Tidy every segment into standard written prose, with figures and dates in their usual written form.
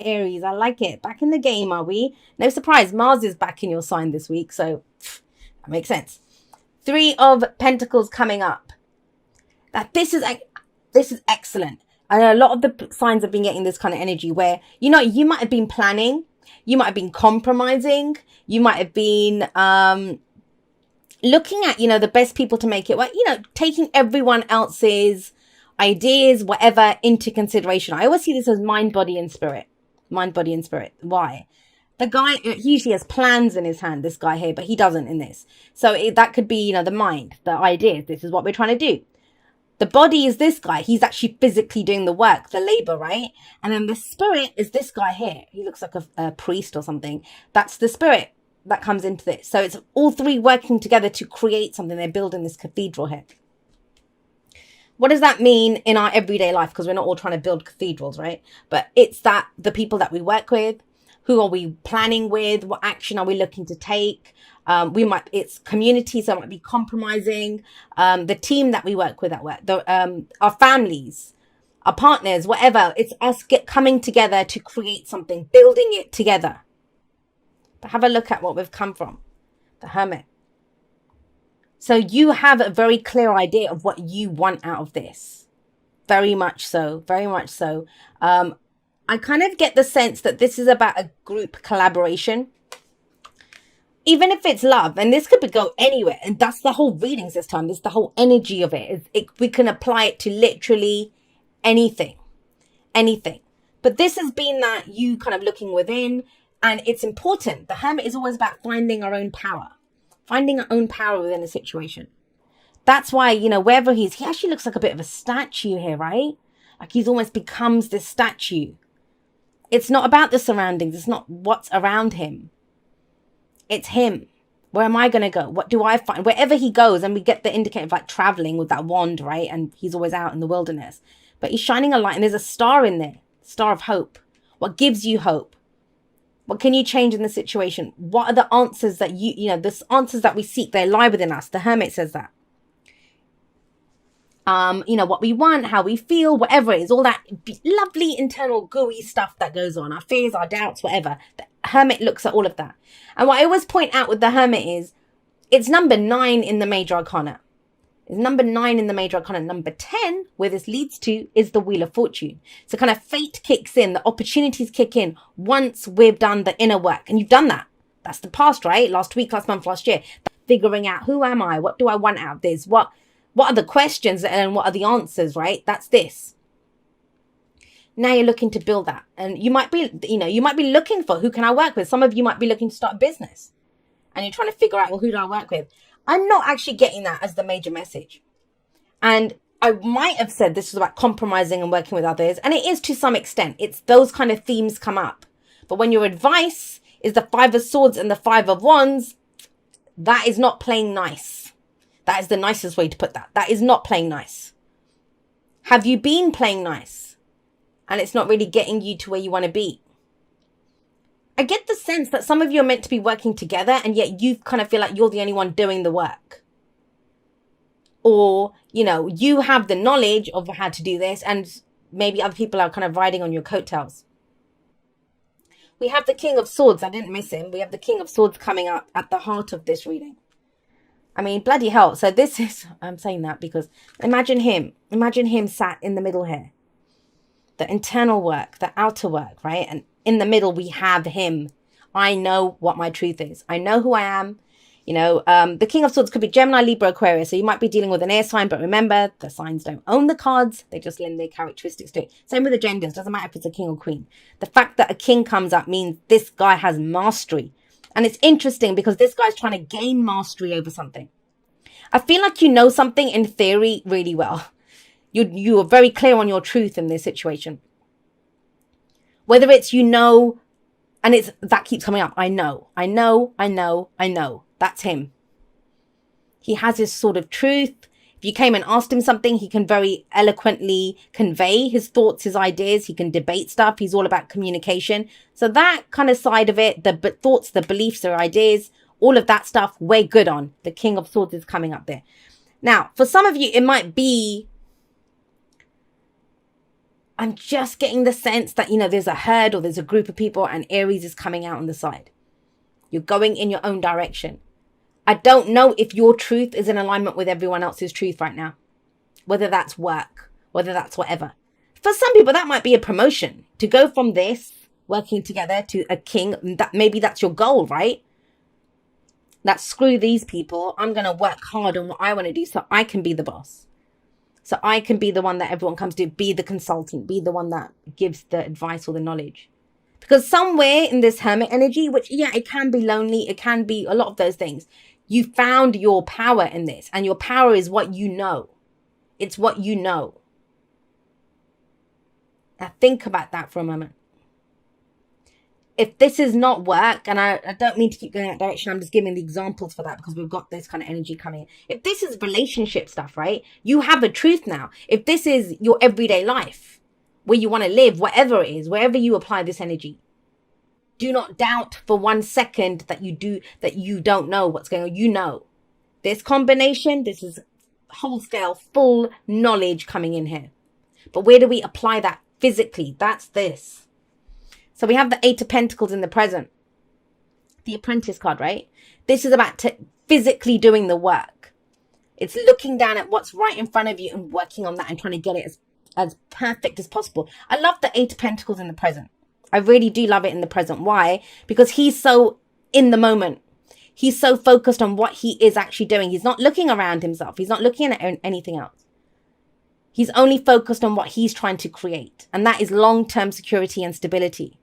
Aries, I like it. Back in the game, are we? No surprise, Mars is back in your sign this week, so that makes sense. Three of Pentacles coming up. That this is excellent. And a lot of the signs have been getting this kind of energy where, you might have been planning, you might have been compromising, you might have been looking at, the best people to make it work, taking everyone else's ideas, whatever, into consideration. I always see this as mind, body, and spirit. Mind, body, and spirit. Why? The guy, he usually has plans in his hand, this guy here, but he doesn't in this. So that could be, the mind, the ideas. This is what we're trying to do. The body is this guy. He's actually physically doing the work, the labor, right? And then the spirit is this guy here. He looks like a priest or something. That's the spirit that comes into this. So it's all three working together to create something. They're building this cathedral here. What does that mean in our everyday life? Because we're not all trying to build cathedrals, right? But it's that the people that we work with, who are we planning with? What action are we looking to take? It's community, so it might be compromising. The team that we work with at work, our families, our partners, whatever. It's us coming together to create something, building it together. But have a look at what we've come from. The Hermit. So you have a very clear idea of what you want out of this. Very much so. Very much so. I kind of get the sense that this is about a group collaboration. Even if it's love, and this could go anywhere, and that's the whole readings this time. This is the whole energy of it. We can apply it to literally anything. Anything. But this has been that you kind of looking within, and it's important. The Hermit is always about finding our own power. Finding our own power within a situation. That's why, wherever he actually looks like a bit of a statue here, right? Like he's almost becomes this statue. It's not about the surroundings. It's not what's around him. It's him. Where am I going to go? What do I find? Wherever he goes, and we get the indicator of like traveling with that wand, right? And he's always out in the wilderness. But he's shining a light, and there's a star in there. Star of hope. What gives you hope? What can you change in the situation? What are the answers that the answers that we seek? They lie within us. The Hermit says that. What we want, how we feel, whatever it is, all that lovely internal gooey stuff that goes on, our fears, our doubts, whatever. The Hermit looks at all of that. And what I always point out with the Hermit is it's number 9 in the major arcana. It's number 9 in the major arcana. Number 10, where this leads to, is the Wheel of Fortune. So kind of fate kicks in, the opportunities kick in once we've done the inner work. And you've done that. That's the past, right? Last week, last month, last year. Figuring out, who am I? What do I want out of this? What are the questions and what are the answers, right? That's this. Now you're looking to build that. And you might be looking for, who can I work with? Some of you might be looking to start a business. And you're trying to figure out, well, who do I work with? I'm not actually getting that as the major message. And I might have said this was about compromising and working with others. And it is to some extent. It's those kind of themes come up. But when your advice is the 5 of Swords and the 5 of Wands, that is not playing nice. That is the nicest way to put that. That is not playing nice. Have you been playing nice? And it's not really getting you to where you want to be. I get the sense that some of you are meant to be working together, and yet you kind of feel like you're the only one doing the work. Or, you have the knowledge of how to do this, and maybe other people are kind of riding on your coattails. We have the King of Swords. I didn't miss him. We have the King of Swords coming up at the heart of this reading. I mean, bloody hell. So this is, I'm saying that because imagine him sat in the middle here. The internal work, the outer work, right? And in the middle, we have him. I know what my truth is. I know who I am. The King of Swords could be Gemini, Libra, Aquarius. So you might be dealing with an air sign, but remember, the signs don't own the cards. They just lend their characteristics to it. Same with the genders. Doesn't matter if it's a king or queen. The fact that a king comes up means this guy has mastery. And it's interesting because this guy's trying to gain mastery over something. I feel like you know something in theory really well. You are very clear on your truth in this situation. Whether it's and that keeps coming up. I know. That's him. He has his sort of truth. If you came and asked him something, he can very eloquently convey his thoughts, his ideas. He can debate stuff. He's all about communication. So that kind of side of it, the thoughts, the beliefs, the ideas, all of that stuff, we're good on. The King of Swords is coming up there. Now, for some of you, it might be I'm just getting the sense that, there's a herd or there's a group of people and Aries is coming out on the side. You're going in your own direction. I don't know if your truth is in alignment with everyone else's truth right now, whether that's work, whether that's whatever. For some people, that might be a promotion to go from this working together to a king. That maybe that's your goal, right? That screw these people. I'm going to work hard on what I want to do so I can be the boss. So I can be the one that everyone comes to, be the consultant, be the one that gives the advice or the knowledge. Because somewhere in this hermit energy, which, yeah, it can be lonely, it can be a lot of those things, you found your power in this. And your power is what you know. It's what you know. Now think about that for a moment. If this is not work, and I don't mean to keep going that direction, I'm just giving the examples for that because we've got this kind of energy coming in. If this is relationship stuff, right? You have a truth now. If this is your everyday life, where you want to live, whatever it is, wherever you apply this energy, do not doubt for 1 second that you don't know what's going on. You know. This combination, this is whole scale, full knowledge coming in here. But where do we apply that physically? That's this. So we have the 8 of Pentacles in the present. The Apprentice card, right? This is about physically doing the work. It's looking down at what's right in front of you and working on that and trying to get it as perfect as possible. I love the 8 of Pentacles in the present. I really do love it in the present. Why? Because he's so in the moment. He's so focused on what he is actually doing. He's not looking around himself. He's not looking at anything else. He's only focused on what he's trying to create. And that is long-term security and stability.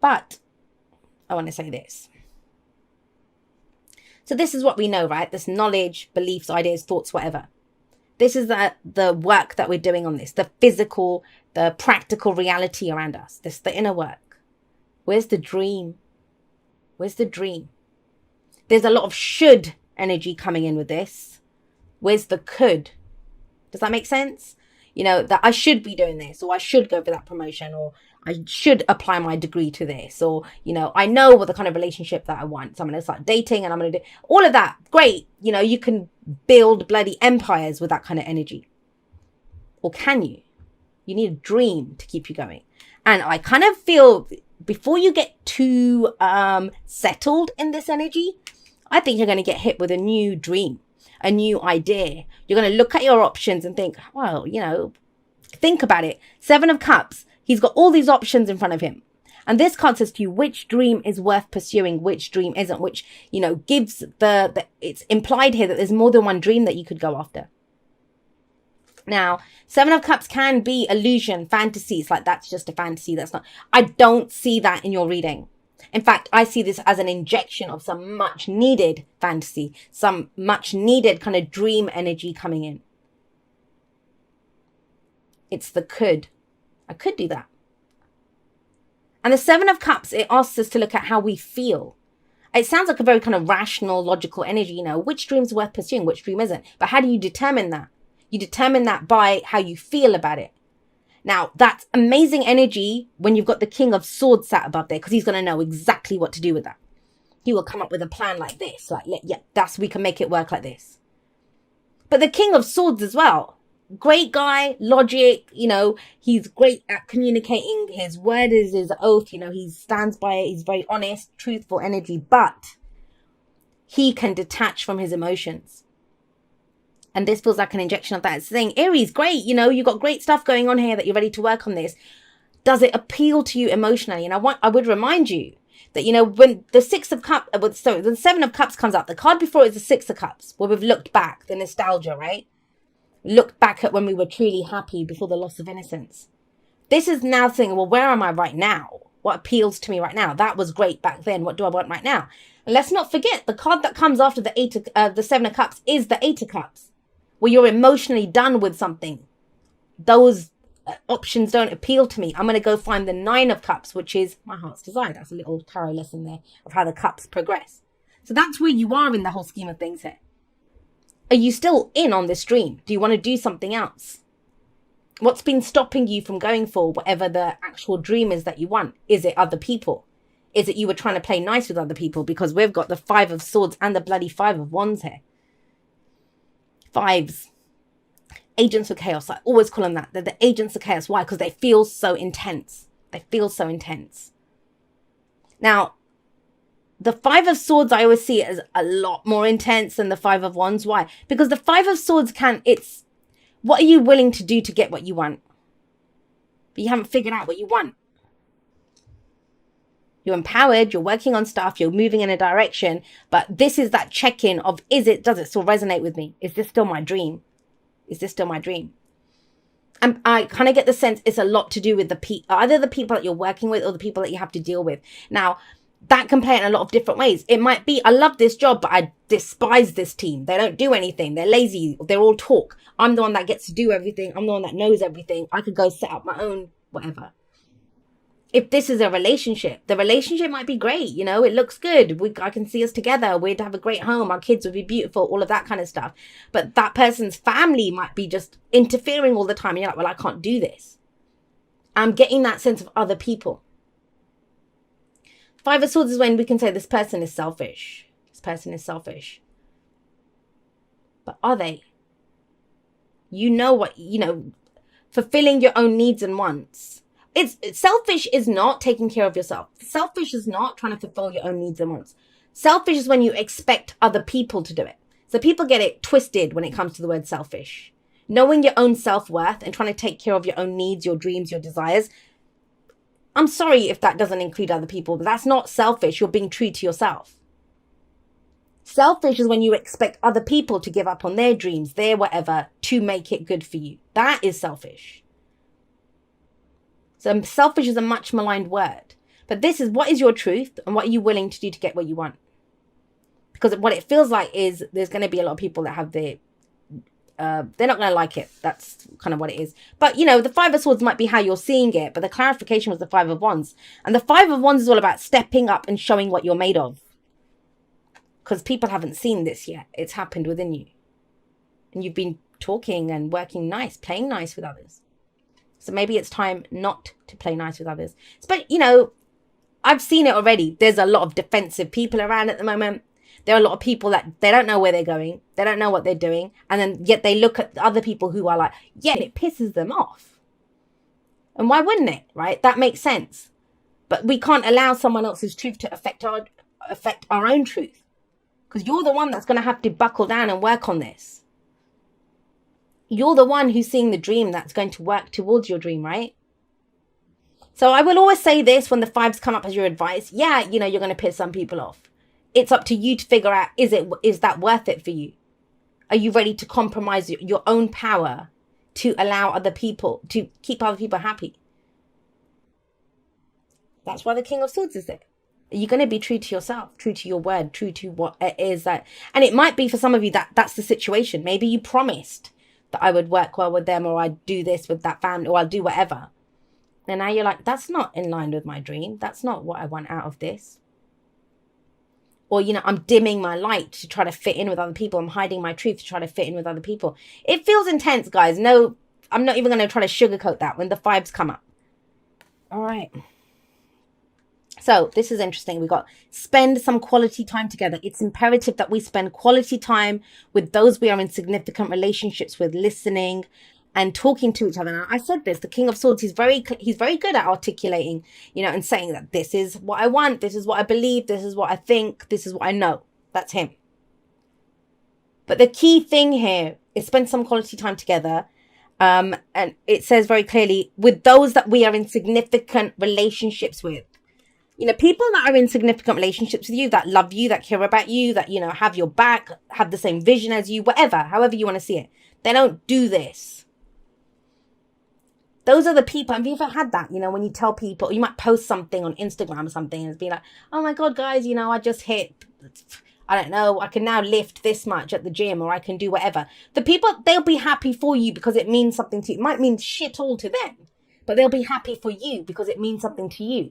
But I want to say this. So this is what we know, right? This knowledge, beliefs, ideas, thoughts, whatever. This is the work that we're doing on this. The physical, the practical reality around us. This, the inner work. Where's the dream? Where's the dream? There's a lot of should energy coming in with this. Where's the could? Does that make sense? That I should be doing this, or I should go for that promotion, or I should apply my degree to this, or, I know what the kind of relationship that I want. So I'm going to start dating and I'm going to do all of that. Great. You can build bloody empires with that kind of energy. Or can you? You need a dream to keep you going. And I kind of feel before you get too settled in this energy, I think you're going to get hit with a new dream, a new idea. You're going to look at your options and think, well, think about it. 7 of Cups. He's got all these options in front of him. And this card says to you, which dream is worth pursuing, which dream isn't, which, gives it's implied here that there's more than one dream that you could go after. Now, 7 of Cups can be illusion, fantasy. It's like, that's just a fantasy. That's not, I don't see that in your reading. In fact, I see this as an injection of some much needed fantasy, some much needed kind of dream energy coming in. It's the could. I could do that. And the 7 of Cups, it asks us to look at how we feel. It sounds like a very kind of rational, logical energy, which dream's worth pursuing, which dream isn't. But how do you determine that? You determine that by how you feel about it. Now, that's amazing energy when you've got the King of Swords sat above there, because he's going to know exactly what to do with that. He will come up with a plan like this. Like, yeah, we can make it work like this. But the King of Swords as well. Great guy, logic, he's great at communicating. His word is his oath, he stands by it. He's very honest, truthful energy, but he can detach from his emotions. And this feels like an injection of that. It's saying, Aries, great, you've got great stuff going on here that you're ready to work on this. Does it appeal to you emotionally? And I would remind you that, when the 6 of Cups, the 7 of Cups comes up, the card before is the 6 of Cups, where we've looked back, the nostalgia, right? Looked back at when we were truly happy before the loss of innocence. This is now saying, well, where am I right now? What appeals to me right now? That was great back then. What do I want right now? And let's not forget, the card that comes after the 7 of Cups is the 8 of Cups, where you're emotionally done with something. Those options don't appeal to me. I'm going to go find the 9 of Cups, which is my heart's desire. That's a little tarot lesson there of how the cups progress. So that's where you are in the whole scheme of things here. Are you still in on this dream? Do you want to do something else? What's been stopping you from going for whatever the actual dream is that you want? Is it other people? Is it you were trying to play nice with other people? Because we've got the 5 of Swords and the bloody 5 of Wands here. 5s. agents of chaos. I always call them that. They're the agents of chaos. Why? Because they feel so intense. They feel so intense. Now, the Five of Swords, I always see it as a lot more intense than the Five of Wands. Why? Because the Five of Swords it's what are you willing to do to get what you want? But you haven't figured out what you want. You're empowered, you're working on stuff, you're moving in a direction, but this is that check-in of, does it still resonate with me? Is this still my dream? Is this still my dream? And I kind of get the sense it's a lot to do with either the people that you're working with or the people that you have to deal with. Now, that can play in a lot of different ways. It might be, I love this job, but I despise this team. They don't do anything. They're lazy. They're all talk. I'm the one that gets to do everything. I'm the one that knows everything. I could go set up my own whatever. If this is a relationship, the relationship might be great. You know, it looks good. I can see us together. We'd have a great home. Our kids would be beautiful, all of that kind of stuff. But that person's family might be just interfering all the time. And you're like, well, I can't do this. I'm getting that sense of other people. Five of Swords is when we can say this person is selfish. This person is selfish. But are they? Fulfilling your own needs and wants. It's selfish is not taking care of yourself. Selfish is not trying to fulfill your own needs and wants. Selfish is when you expect other people to do it. So people get it twisted when it comes to the word selfish. Knowing your own self-worth and trying to take care of your own needs, your dreams, your desires. I'm sorry if that doesn't include other people, but that's not selfish. You're being true to yourself. Selfish is when you expect other people to give up on their dreams, their whatever, to make it good for you. That is selfish. So selfish is a much maligned word. But this is, what is your truth and what are you willing to do to get what you want? Because what it feels like is there's going to be a lot of people that have they're not going to like it. That's kind of what it is. But, the Five of Swords might be how you're seeing it. But the clarification was the Five of Wands. And the Five of Wands is all about stepping up and showing what you're made of. Because people haven't seen this yet. It's happened within you. And you've been talking and working nice, playing nice with others. So maybe it's time not to play nice with others. But, I've seen it already. There's a lot of defensive people around at the moment. There are a lot of people that they don't know where they're going. They don't know what they're doing. And then yet they look at other people who are like, yeah, it pisses them off. And why wouldn't it, right? That makes sense. But we can't allow someone else's truth to affect our own truth. Because you're the one that's going to have to buckle down and work on this. You're the one who's seeing the dream that's going to work towards your dream, right? So I will always say this when the fives come up as your advice. Yeah, you're going to piss some people off. It's up to you to figure out, is that worth it for you? Are you ready to compromise your own power to allow other people, to keep other people happy? That's why the King of Swords is there. Are you going to be true to yourself, true to your word, true to what it is that, and it might be for some of you that's the situation. Maybe you promised that I would work well with them, or I'd do this with that family, or I'll do whatever. And now you're like, that's not in line with my dream. That's not what I want out of this. Or, I'm dimming my light to try to fit in with other people. I'm hiding my truth to try to fit in with other people. It feels intense, guys. No, I'm not even going to try to sugarcoat that when the fives come up. All right. So this is interesting. We got spend some quality time together. It's imperative that we spend quality time with those we are in significant relationships with, listening and talking to each other. Now, I said this, the King of Swords, he's very good at articulating, and saying that this is what I want, this is what I believe, this is what I think, this is what I know. That's him. But the key thing here is spend some quality time together. And it says very clearly, with those that we are in significant relationships with. People that are in significant relationships with you, that love you, that care about you, that, have your back, have the same vision as you, whatever, however you want to see it. They don't do this. Those are the people. Have you ever had that, when you tell people, you might post something on Instagram or something and it's be like, oh my God, guys, I just hit, I don't know, I can now lift this much at the gym, or I can do whatever. The people, they'll be happy for you because it means something to you. It might mean shit all to them, but they'll be happy for you because it means something to you.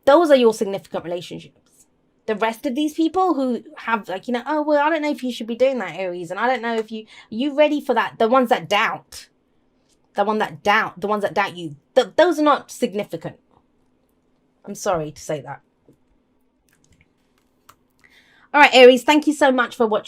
Those are your significant relationships. The rest of these people who have oh, well, I don't know if you should be doing that, Aries. And I don't know if are you ready for that? The ones that doubt, the ones that doubt you, those are not significant. I'm sorry to say that. All right, Aries, thank you so much for watching.